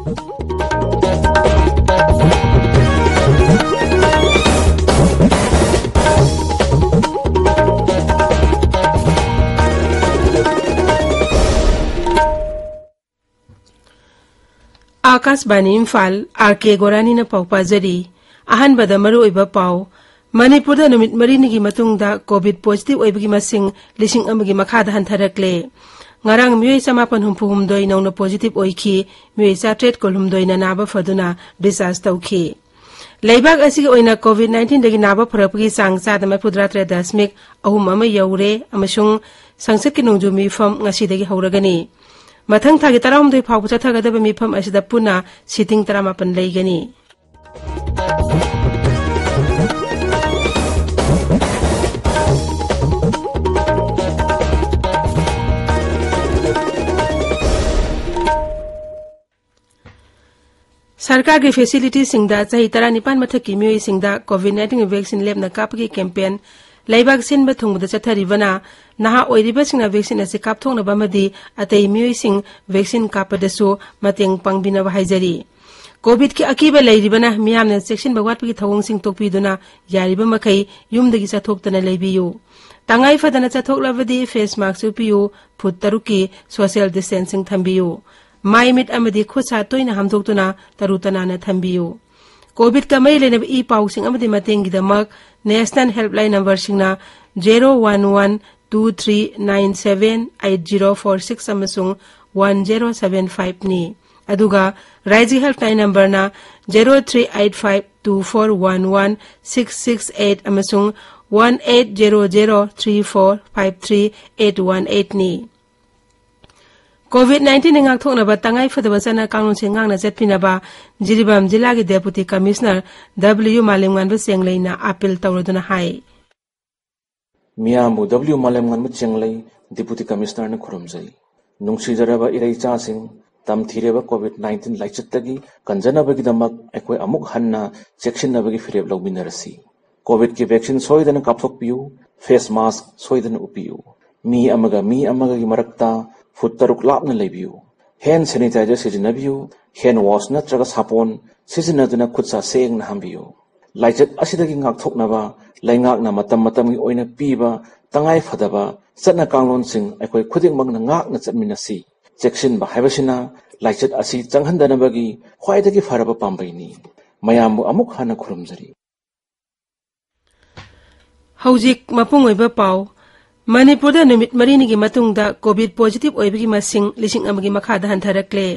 Akashvani Imphal R K गोरानी न पाउ पाजरी अहनबद मरु ओइबा पाउ मणिपुर नुमित मरीनिगी मतुंगदा कोविड पॉजिटिव ओइबगी मसिंग लिसिंग अमगी मखादा हंथरकले ngarang mioi samapan humpu humdoi nongna positive oiki mioi satret kolhumdoi na naba faduna discharge tauki leibak asigi oina covid 19 dagi naba pharapgi sang sadama pudratre dasmik ahum ama yaure amasung sangsat ki nongju mi fam ngasi dagi hauragani mathang thagi taram doi phau cha thaga da mi fam asida puna sitting tarama pan leigani सरकार की facility सिंगदा चाही तरा निपान मथकी मियोई सिंगदा Covid 19 vaccine लेबना कापगी campaign लेबाक सिनबा थुंगदा चथरिबना नहा ओइरिबा सिंगना vaccine असे कापथोंगनबा मदि अतै मियोई सिंग vaccine कापदसु मतेंग पांगबिना हाइजरी कोविड की अकीबा लेरिबना मियामना सेक्शन बगवाटपगी थवंग सिंग तोकपिदुना यारिबा मखै युमदगी चथोक्तना लेबियु तंगाई फदना चथोकलबदि फेस मास्क उपियु फुट तरुकी सोशल डिस्टेंसिंग थंबियु माई मिट अमदी खुसा तोइना हमदोक्तुना तरुतनाना थंबियु कोविड का मई लेनब ई पाउसिंग अमदी मतेंगिदमक नेशनल हेल्पलाइन नंबर सिंगना 01123978046 अमसुंग 1075 नि अदुगा राज्य हेल्पलाइन नंबर ना 038524116668 अमसुंग 180034538118 नि कोविड 19 ने ngakthognaba tangai fadaba sana kanglong sengangna jetpinaba jiribam जिला की डेपुटी कमिश्नर W मालेमगान बसेंगलेना अपील तौरदुना हाय मियामु W मालेमगान बसेंगलै डेपुटी कमिश्नर ने खुरमजै नुंगसिजरबा इरैचा सिंग तमथिरेबा कोविड 19 लाइचतगी कंजनबगी दमक एकोय अमुक हन्ना चेक्सिनबगी फिरेब लौबिनरसी कोविड की वैक्सीन सोइदन कापथोकपियु फेस मास्क सोइदन उपियु मी अमगा की मरक्ता फुट तरुक लापना लेबियु हैंड सैनिटाइजर सिजनबियु हैंड वॉश नत्रगा सापोन सिजनदुना खुदसा सेंगना हमबियु लाइचत असिदगी ngaktoknaba laingakna matam matamgi oina piba tangai fadaba satna kanglon sing aikoi khudingmagna ngakna chatminasi checksin ba haibasina laichat asi changhandanabagi khwaidagi faraba pambaini mayamu amuk hana khurumjari हौजिक मपुंग ओइबा पाउ मणिपुर नुमित मरीनिगी मतुंगदा कोविड पॉजिटिव ओइबगी मसिंग लिसिंग अमगी मखादा हंथरकले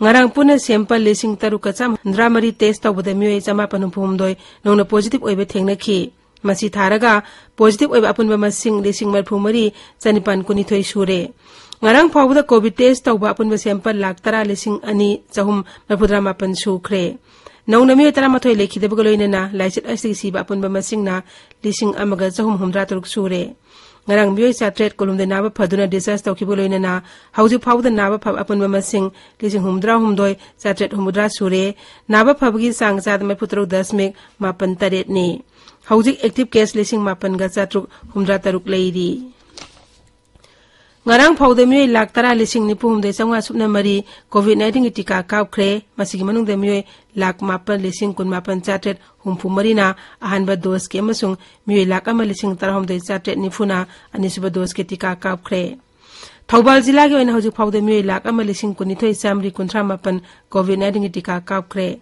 ngarang puna sample lising taruka cham ndramari test tawbada mioi chama panumphum doi nongna positive oibe thengna khi masi tharaga positive oiba apunba masing lising marphumari chanipan kuni thoi sure ngarang phawda covid test tawba apunba sample lak tara lising ani chahum marpudra mapan sukhre नौना मियो तरा मथोय लेखिदबग लोइनना लाइचत असि सिबा अपुनबा मसिंगना लिसिंग अमगा चहुम हुमद्रा तरुक सुरे ngarang miyo satret kolumde naba phaduna discharge tawkibo loinana hauji phawda naba phab apunba masing lising humdra humdoi satret humudra sure naba phabgi sang chad mai putro 10 mapan taret ni hauji active case lising mapan ga chatruk humdra taruk leiri ngarang phawda miyo lak tara lising ni puhumde changwa supna mari covid 19 tika kaukre masigi manung de miyo lak mapan lising kun mapan chatret humpu marina ahanba dos ke masung miyo lak ama lising tarahom de chatret ni funa anisuba dos ke tika kaukre Thobal जिला के ओइना हजु phawda miyo lak ama lising kun ni thoi samri kunthra mapan covid 19 tika kaukre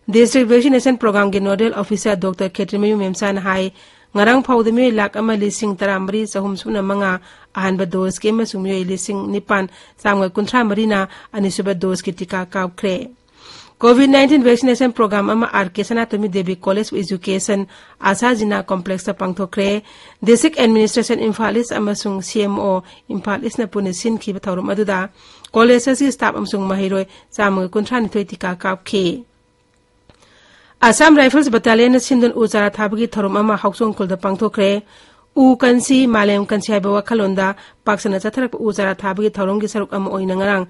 district vaccination program के nodal officer dr Ketrimayu memsan hai ngarang phawda miyo lak ama lising taramri chahum suna manga ahanba dos ke masung miyo lising nipan samga kunthra marina anisuba dos ke tika kaukre COVID 19 vaccination program ama RK Sanatomi Devi College of Education Asa Jina Complex ta pangthokre District Administration Imphal amasung CMO Imphal na punisin ki bathorum aduda college si staff amasung mahiroi samga kunthra ni thoi tika kapkhe Assam Rifles Battalion Sindun Uzara Thabagi thorum ama hausung kulda pangthokre U kansi malem kansi haiba wakhalonda paksana chatharak Uzara Thabagi thorum gi saruk ama oina ngarang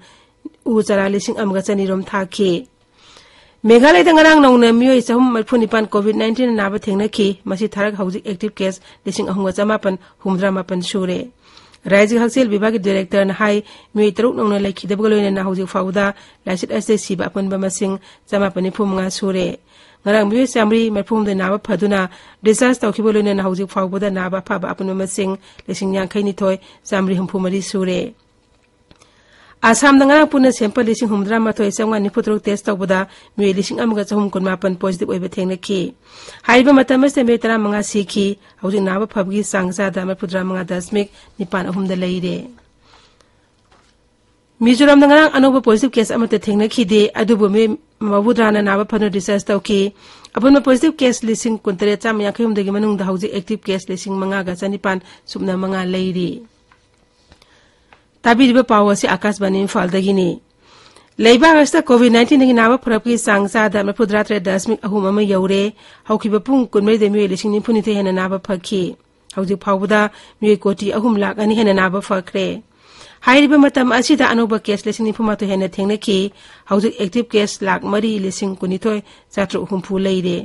Uzara lising amga chanirom thakhe Meghalaya dangarang nongna miyo chahum marphunipan covid 19 naba thengna khi masi tharak hauji active case lising ahunga chamapan humdra mapan sure राज्य हक्सेल विभाग के director ने high मियोई तरुक नौना लेखिदबगा लोइना हौजिक फाउदा लाइसिट असे सिबा अपनबा मसिंग 145 सूरे ngarang miyoy samri marphum de naba phaduna discharge tawkhibo loina hauzik fawboda naba phaba apun masing lesing yankhai ni thoi samri humphumari sure asam danga puna sample lesing humdra ma thoi sangwa ni putrok test tawboda miyoy lesing amaga chahum kun mapan positive oiba thengna ki haiba matam se me tara manga sikhi hauzik naba phabgi sangsa da ma putra manga dasmik nipan ahum da leire Mizoram ngarang anoba positive case amate thengna khide adubu me mabudrana naba phano research tawki apun positive case lising kuntre cham yakhum degi manung da hauji active case lising manga ga chanipan subna manga leiri tabi riba pawa se akas bani Imphal dagi ni leiba asta covid-19 degi naba phrapki sangsa da mapudratre dasmik ahum ama yaure haukiba pung kunmei de mi lising ni phuni the hena naba phakhi hauji phawbuda mi koti ahum lakh ani hena naba phakre हाइरिबा मतम असिदा अनोबा case lacing निफुमातो हेना थेंगनखि हौजिक active case lakh मरी lacing कुनिथोय चात्रु हुमफु लेइरे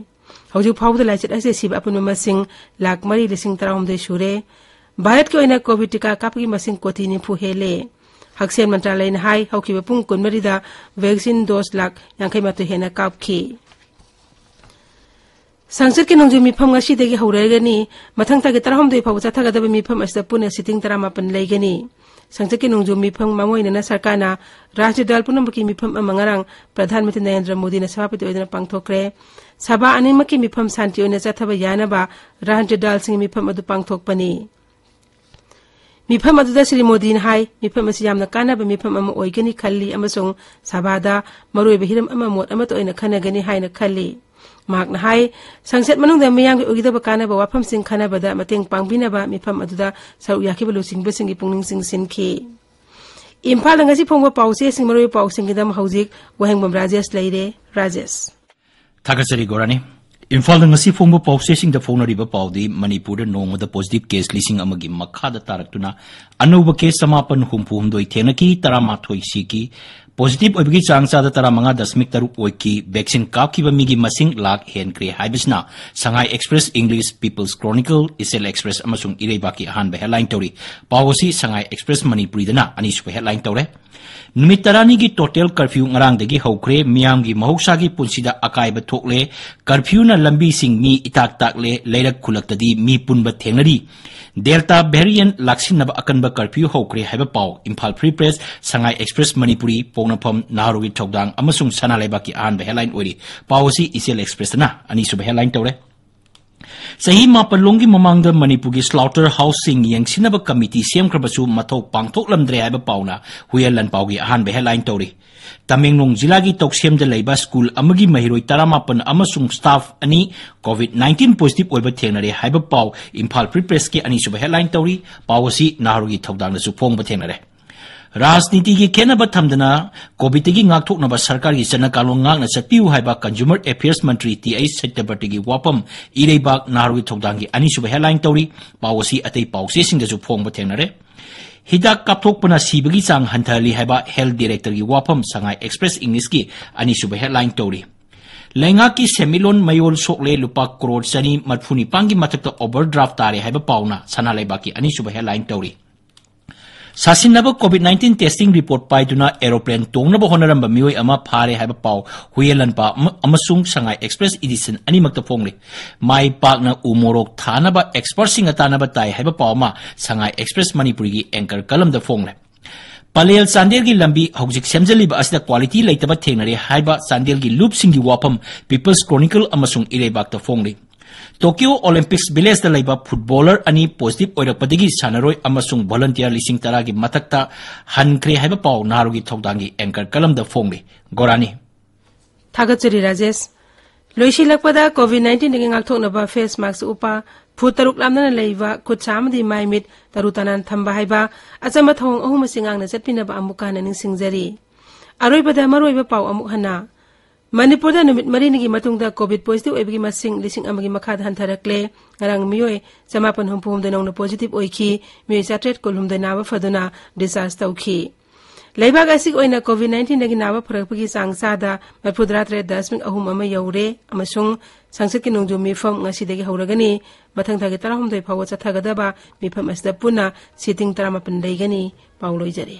हौजिक फावदा लाइचिट असे सिबा अपुन मसिंग लाख मरी lacing तराउमदे सुरे भारत के ओइना Covid टीका कापगी मसिंग कोथि निफु हेले हक्सेल मंत्रालय ने हाई हौकिबा पुंग कुनमरीदा वैक्सीन डोज लाख यांखै मातो हेना कापखि संसद के नोंजु मिफम ngasi हौरगनी मथंग तगे तरहमदे फाव चाथागदबा मिफम असदा पुना सिटिंग तरामापन लेगनी संसद के नोंजु मिफम मामोइना सरकारना राज्य दल पुनमकी मिफम अमंगारंग प्रधानमंत्री नरेंद्र मोदी ने सभापति ओइना पांगथोकरे सभा अनिमकी मिफम शांति ओइना चाथाबा यानाबा राज्य दल सिंग मिफम अदु पांगथोकपनी मिफम अदुदा श्री मोदी ने हाई मिफम असि यामना कानाबा मिफम अमा ओइगनी खल्ली अमसोंग सभादा मरोइबा हिरम अमा मोट अमतो ओइना खनगनी हाइना खल्ली मागना हाई संसद मनुंग मियांग उगिदबा कानाबा वाफम सिंग खनाबदा मतेंग पांगबिनाबा मिफम अदुदा सरु याखिबा लुसिंग बसिंगी पुंगनिंग सिंग सिनखि Imphal ngasi phongba pause sing maroi pausing gidam hauzik wahengbam rajesh leire rajesh thakasari gorani Imphal ngasi phongba pause sing da phonariba paudi Manipur da nongda positive case lising amagi makha da taraktuna anuba case samapan humpu humdoi thenaki taramathoi siki positive oibgi changsa da taramanga dasmik taruk oiki vaccine kapkiba migi masing lak hen kre haibisna Shanghai Express English People's Chronicle Isel Express amasung irebaki ahan ba headline tori pawsi Shanghai Express Manipuri dana ani su headline tore Numitarani gi total curfew ngarang degi haukre miyam gi mahoksa gi punsida akai ba thokle curfew na lambi sing mi itak takle leirak khulaktadi mi punba thengnari Delta variant laksinaba akanba curfew haukre haiba paw Imphal Free Press Shanghai Express Manipuri pongnapam naharugi thokdang amasung sanalaiba ki an ba headline ori pawsi Isel Express na ani su headline tore Sahi mapalongi mamangda Manipuri slaughterhousing yang sinaba committee siam krabasu mathok pangthok lamdre haiba pauna huyalan pawgi ahan be headline tori Tamenglong jilagi toksiem de leiba school amagi mahiroi taramapan amasung staff ani covid-19 positive oiba thengnare haiba paw Imphal Free Press ki ani suba headline tori pawasi naharugi thokdang su phongba thengnare राजनीति की खेनब थमदना Covid की ngakthoknaba सरकार की चनकालो ngakna चपिउ हाइबा consumer affairs मंत्री TI secretary की वापम इरेबाग नारुगी थोकदांगी अनिसुब headline तौरी पावसी अतै Pawase सिंगजु Phong बथेंगनरे हिदाक कापथोकपना सीबगी चांग हंथली हाइबा health director की वापम Sangai express English की अनिसुब हेडलाइन तौरी लेंगा की सेमिलोन मयोल सोकले लुपा करोड़ चनी मरफुनी पांगी मथक ओवरड्राफ्ट तारे हाइबा पावना सनालेबा की अनिसुब headline तौरी Sasinaba COVID-19 testing report paiduna aeroplane tongnaba honaramba mioi ama phare haiba paw huyelanpa amasung Shanghai Express edition animakta phongli mai pakna umorok thanaba expert singa tanaba tai haiba paw ma Shanghai Express Manipuri gi anchor kalam da phongle Palel Sandel gi lambi hojik semjaliba asida quality leitaba thengnare haiba Sandel gi loop singi wapam People's Chronicle amasung irebak ta phongli Tokyo Olympics Village da laiba footballer ani positive oirakpadagi sanaroi amasung volunteer lising taragi matakta hankre haiba paw narugi thokdangi anchor kalam da phongli Gorani Thagachari Rajesh Loisilakpada COVID-19 ngi ngakthoknaba face mask upa phutaruk lamna leiba khutsamdi maimit tarutanan thamba haiba achama thong ahum singangna chatpinaba amukana ningsingjari aroibada maroiba paw amuk hana Manipur da numit marinigi matungda COVID positive oibgi masing lising amagi makhad hantarakle ngarang miyoy samapan humpum da nongna positive oiki miyoy satret kolhum da nawa faduna disaster tawki लेबाग असि ओइना कोविड-19 दगी नाबा फरकपगी चांगसादा 73.3 you're अमसुंग संसद की नोंजू मिफम ngasi हौरगनी मथंग थगे 13 फाव चथगदबा मिफम असदा पुना seating 15 लेगनी पाउलोइजरे